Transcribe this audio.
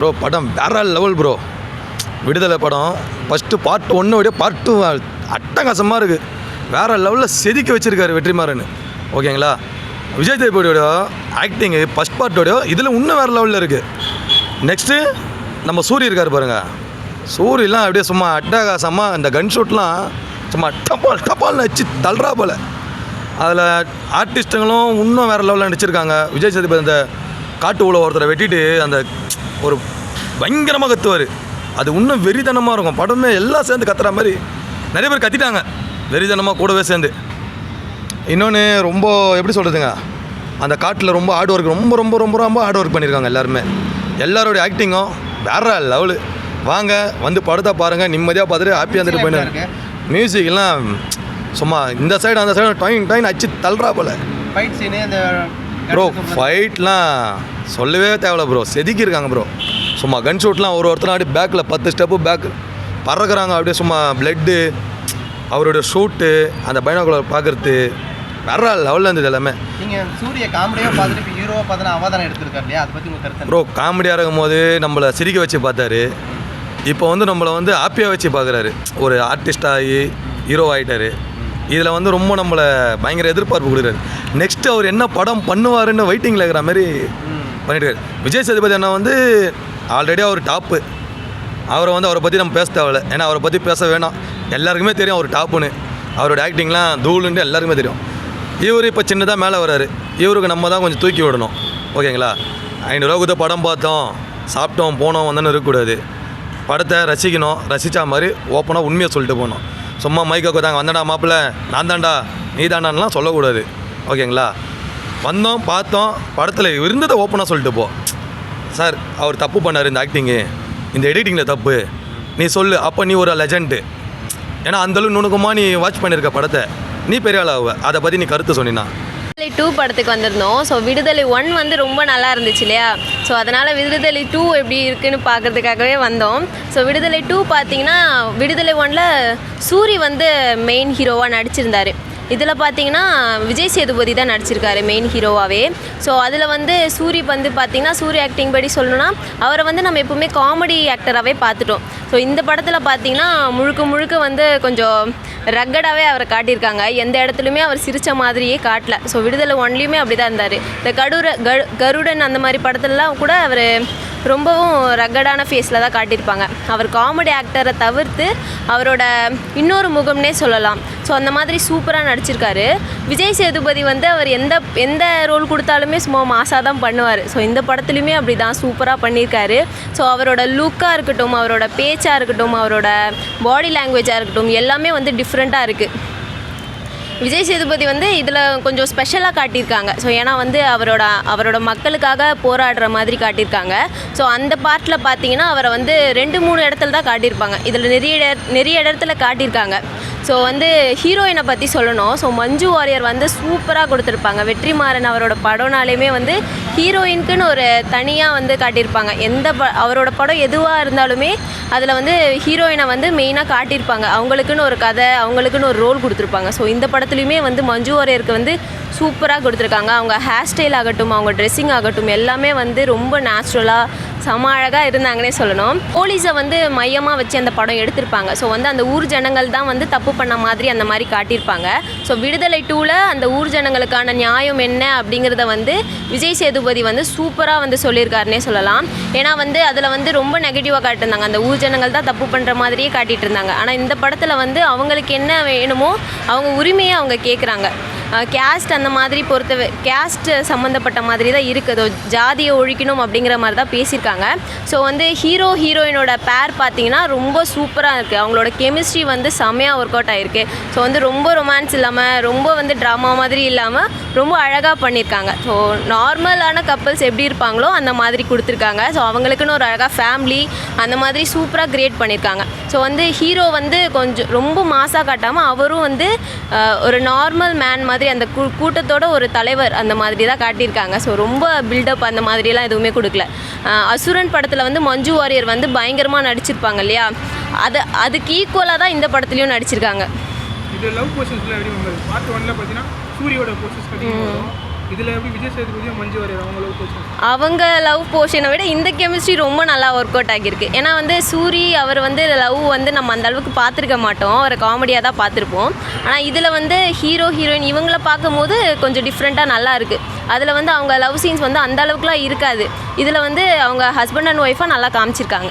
Bro படம் வேற level bro. விடுதலை படம் ஃபஸ்ட்டு பார்ட் 1 விட பார்ட் 2 அட்டகாசமாக இருக்குது. வேறு லெவலில் செதுக்கி வச்சுருக்காரு வெற்றிமாறன். ஓகேங்களா? விஜய் சேதுபதியோட ஆக்டிங்கு ஃபஸ்ட் பார்ட்டோட இதில் இன்னும் வேறு லெவலில் இருக்குது. நெக்ஸ்ட்டு நம்ம சூரி இருக்கார் பாருங்கள். சூரியெலாம் அப்படியே சும்மா அட்டகாசமாக இந்த கன் ஷூட்லாம் சும்மா டப்பால் டப்பால்னு வச்சு தள்ளுறா போல். அதில் ஆர்டிஸ்ட்டுங்களும் இன்னும் வேறு லெவலில் நடிச்சிருக்காங்க. விஜய் சேதுபதி அந்த காட்டு உள்ள ஒருத்தரை வெட்டிட்டு அந்த ஒரு பயங்கரமாக கத்துவார். அது இன்னும் வெறித்தனமாக இருக்கும். படமே எல்லாம் சேர்ந்து கத்துற மாதிரி நிறைய பேர் கத்திட்டாங்க வெறித்தனமாக கூடவே சேர்ந்து. இன்னொன்று ரொம்ப எப்படி சொல்கிறதுங்க, அந்த காட்டில் ரொம்ப ஹார்ட் ஒர்க் ரொம்ப ரொம்ப ரொம்ப ரொம்ப ஹார்ட் ஒர்க் பண்ணியிருக்காங்க எல்லாருமே. எல்லாரோடைய ஆக்டிங்கும் வேறு லெவலு. வாங்க வந்து படத்தை பாருங்கள், நிம்மதியாக பார்த்துட்டு ஹாப்பியாக இருந்துட்டு போயிடுங்க. மியூசிக்லாம் சும்மா இந்த சைடு அந்த சைடு டைன் அச்சு தள்ளுறா போல். ஃபைட் சீனு அந்த ப்ரோ ஃபைட்லாம் சொல்லவே தேவையில்ல ப்ரோ. செதுக்கியிருக்காங்க ப்ரோ. சும்மா கன் ஷூட்லாம் ஒருத்தர் அப்படி பேக்கில் 10 ஸ்டெப்பு பேக் பறக்கிறாங்க. அப்படியே சும்மா பிளட்டு அவருடைய ஷூட்டு அந்த பைனாகுலர் பார்க்குறது வேற லெவலில் இருந்தது எல்லாமே. நீங்கள் சூரிய காமெடியாக பார்த்துட்டு இப்போ ஹீரோவாக பார்த்தா அவதாரம் எடுத்திருக்காரு இல்லையா, அதை பற்றி உங்கள் கருத்து? ப்ரோ காமெடியாக இருக்கும் போது நம்மளை சிரிக்க வச்சு பார்த்தாரு. இப்போ வந்து நம்மளை வந்து ஹாப்பியாக வச்சு பார்க்குறாரு. ஒரு ஆர்டிஸ்டாகி ஹீரோ ஆகிட்டார். இதில் வந்து ரொம்ப நம்மளை பயங்கர எதிர்பார்ப்பு கொடுக்குறாரு. நெக்ஸ்ட்டு அவர் என்ன படம் பண்ணுவாருன்னு வெயிட்டிங்கில் இருக்கிற மாதிரி பண்ணிட்டுருக்காரு. விஜய் சேதுபதி அண்ணா வந்து ஆல்ரெடி அவர் டாப்பு. அவரை பற்றி நம்ம பேச தேவையில்லை. ஏன்னா அவரை பற்றி பேச வேணாம், எல்லாருக்குமே தெரியும் அவர் டாப்புன்னு. அவரோட ஆக்டிங்லாம் தூளுன்ட்டு எல்லாருக்குமே தெரியும். இவர் இப்போ சின்னதாக மேலே வராரு. இவருக்கு நம்ம தான் கொஞ்சம் தூக்கி விடணும். ஓகேங்களா? 500 ரூபா கொடுத்த படம் பார்த்தோம், சாப்பிட்டோம், போனோம், வந்தோன்னு இருக்கக்கூடாது. படத்தை ரசிக்கணும். ரசித்தா மாதிரி ஓப்பனாக உண்மையாக சொல்லிட்டு போகணும். சும்மா மைக்கை தாங்க வந்தடா மாப்பிள்ள நான் தாண்டா நீ தாண்டான்லாம் சொல்லக்கூடாது. ஓகேங்களா? வந்தோம் பார்த்தோம், படத்தில் இருந்ததை ஓப்பனாக சொல்லிட்டு போ. சார் அவர் தப்பு பண்ணார் இந்த ஆக்டிங்கு, இந்த எடிட்டிங்கில் தப்பு, நீ சொல்லு. அப்போ நீ ஒரு லெஜெண்டு. ஏன்னா அந்தளவு நுணுக்கமாக நீ வாட்ச் பண்ணியிருக்க படத்தை, நீ பெரிய ஆள் ஆகுவ. அதை பற்றி நீ கருத்து சொன்னா. விடுதலை 2 படத்துக்கு வந்திருந்தோம். ஸோ விடுதலை 1 வந்து ரொம்ப நல்லா இருந்துச்சு இல்லையா? ஸோ அதனால் விடுதலை 2 எப்படி இருக்குன்னு பார்க்குறதுக்காகவே வந்தோம். ஸோ விடுதலை 2 பார்த்தீங்கன்னா விடுதலை 1ல் சூரி வந்து மெயின் ஹீரோவாக நடிச்சிருந்தார். இதில் பார்த்தீங்கன்னா விஜய் சேதுபதி தான் நடிச்சிருக்காரு மெயின் ஹீரோவாகவே. ஸோ அதில் வந்து சூரி வந்து பார்த்திங்கன்னா சூரி ஆக்டிங் படி சொல்லணும்னா அவரை வந்து நம்ம எப்போவுமே காமெடி ஆக்டராகவே பார்த்துட்டோம். ஸோ இந்த படத்தில் பார்த்திங்கன்னா முழுக்க வந்து கொஞ்சம் ரக்கடாகவே அவரை காட்டியிருக்காங்க. எந்த இடத்துலையுமே அவர் சிரித்த மாதிரியே காட்டல. ஸோ விடுதலை 1லேயுமே அப்படி தான் இருந்தார். இந்த கருடன் அந்த மாதிரி படத்துலலாம் கூட அவர் ரொம்பவும் ரக்கடான ஃபேஸில் தான் காட்டியிருப்பாங்க. அவர் காமெடி ஆக்டரை தவிர்த்து அவரோட இன்னொரு முகம்னே சொல்லலாம். ஸோ அந்த மாதிரி சூப்பராக நடிச்சிருக்காரு. விஜய் சேதுபதி வந்து அவர் எந்த ரோல் கொடுத்தாலுமே சும்மா மாசாக தான் பண்ணுவார். ஸோ இந்த படத்துலையுமே அப்படி தான் சூப்பராக பண்ணியிருக்காரு. ஸோ அவரோட லுக்காக இருக்கட்டும், அவரோட பேச்சாக இருக்கட்டும், அவரோட பாடி லாங்குவேஜாக இருக்கட்டும், எல்லாமே வந்து டிஃப்ரெண்ட்டாக இருக்குது. விஜய் சேதுபதி வந்து இதில் கொஞ்சம் ஸ்பெஷலாக காட்டியிருக்காங்க. ஸோ ஏன்னா வந்து அவரோட மக்களுக்காக போராடுற மாதிரி காட்டியிருக்காங்க. ஸோ அந்த பார்ட்டில் பார்த்தீங்கன்னா அவரை வந்து 2-3 இடத்துல தான் காட்டியிருப்பாங்க. இதில் நிறைய இடத்துல காட்டியிருக்காங்க. ஸோ வந்து ஹீரோயினை பற்றி சொல்லணும். ஸோ மஞ்சு வாரியர் வந்து சூப்பராக கொடுத்துருப்பாங்க. வெற்றிமாறன் அவரோட படம்னாலேயுமே வந்து ஹீரோயினுக்குன்னு ஒரு தனியாக வந்து காட்டியிருப்பாங்க. அவரோட படம் எதுவாக இருந்தாலுமே அதில் வந்து ஹீரோயினை வந்து மெயினாக காட்டியிருப்பாங்க. அவங்களுக்குன்னு ஒரு கதை, அவங்களுக்குன்னு ஒரு ரோல் கொடுத்துருப்பாங்க. ஸோ இந்த படத்துலையுமே வந்து மஞ்சு வாரியருக்கு வந்து சூப்பராக கொடுத்துருக்காங்க. அவங்க ஹேர் ஸ்டைல் ஆகட்டும், அவங்க ட்ரெஸ்ஸிங் ஆகட்டும், எல்லாமே வந்து ரொம்ப நேச்சுரலாக செம அழகாக இருந்தாங்கன்னே சொல்லணும். போலீஸை வந்து மையமாக வச்சு அந்த படம் எடுத்திருப்பாங்க. ஸோ வந்து அந்த ஊர் ஜனங்கள் தான் வந்து தப்பு பண்ண மாதிரி அந்த மாதிரி காட்டியிருப்பாங்க. ஸோ விடுதலை 2ல் அந்த ஊர் ஜனங்களுக்கான நியாயம் என்ன அப்படிங்கிறத வந்து விஜய் சேதுபதி வந்து சூப்பராக வந்து சொல்லியிருக்காருன்னே சொல்லலாம். ஏன்னா வந்து அதில் வந்து ரொம்ப நெகட்டிவாக காட்டியிருந்தாங்க. அந்த ஊர் ஜனங்கள் தான் தப்பு பண்ணுற மாதிரியே காட்டிகிட்டு இருந்தாங்க. ஆனால் இந்த படத்தில் வந்து அவங்களுக்கு என்ன வேணுமோ அவங்க உரிமையை அவங்க கேட்குறாங்க. கேஸ்ட் அந்த மாதிரி கேஸ்ட் சம்மந்தப்பட்ட மாதிரி தான் இருக்குது. ஜாதியை ஒழிக்கணும் அப்படிங்கிற மாதிரி தான் பேசியிருக்காங்க. ஸோ வந்து ஹீரோயினோட பேர் பார்த்தீங்கன்னா ரொம்ப சூப்பராக இருக்குது. அவங்களோட கெமிஸ்ட்ரி வந்து செம்மையாக ஒர்க் அவுட் ஆகிருக்கு. ஸோ வந்து ரொம்ப ரொமான்ஸ் இல்லாமல், ரொம்ப வந்து ட்ராமா மாதிரி இல்லாமல் ரொம்ப அழகாக பண்ணியிருக்காங்க. ஸோ நார்மலான கப்புள்ஸ் எப்படி இருப்பாங்களோ அந்த மாதிரி கொடுத்துருக்காங்க. ஸோ அவங்களுக்குன்னு ஒரு அழகாக ஃபேமிலி அந்த மாதிரி சூப்பராக கிரியேட் பண்ணியிருக்காங்க. ஸோ வந்து ஹீரோ வந்து கொஞ்சம் ரொம்ப மாசாக காட்டாமல் அவரும் வந்து ஒரு நார்மல் மேன் மாதிரி அந்த கூட்டத்தோட ஒரு தலைவர் அந்த மாதிரி தான் காட்டியிருக்காங்க. ஸோ ரொம்ப பில்டப் அந்த மாதிரிலாம் எதுவுமே கொடுக்கல. அசுரன் படத்தில் வந்து மஞ்சு வாரியர் வந்து பயங்கரமாக நடிச்சிருப்பாங்க இல்லையா, அதுக்கு ஈக்குவலாக தான் இந்த படத்துலையும் நடிச்சிருக்காங்க. இது லவ் போர்ஷன்ஸில் எப்படி பார்ட் 1ல் பார்த்தீங்கன்னா சூரியோட போர்ஷன்ஸ் இதில் எப்படி விஜய் சேதுபதியும் மஞ்சு வாரியர் அவங்க லவ் போச்சு? அவங்க லவ் போர்ஷனை விட இந்த கெமிஸ்ட்ரி ரொம்ப நல்லா ஒர்க் அவுட் ஆகியிருக்கு. ஏன்னா வந்து சூரி அவர் வந்து லவ் வந்து நம்ம அந்த அளவுக்கு பார்த்துருக்க மாட்டோம், அவரை காமெடியாக தான் பார்த்துருப்போம். ஆனால் இதில் வந்து ஹீரோ ஹீரோயின் இவங்கள பார்க்கும்போது கொஞ்சம் டிஃப்ரெண்ட்டாக நல்லா இருக்குது. அதில் வந்து அவங்க லவ் சீன்ஸ் வந்து அந்த அளவுக்குலாம் இருக்காது. இதில் வந்து அவங்க ஹஸ்பண்ட் அண்ட் ஒய்ஃபாக நல்லா காமிச்சிருக்காங்க.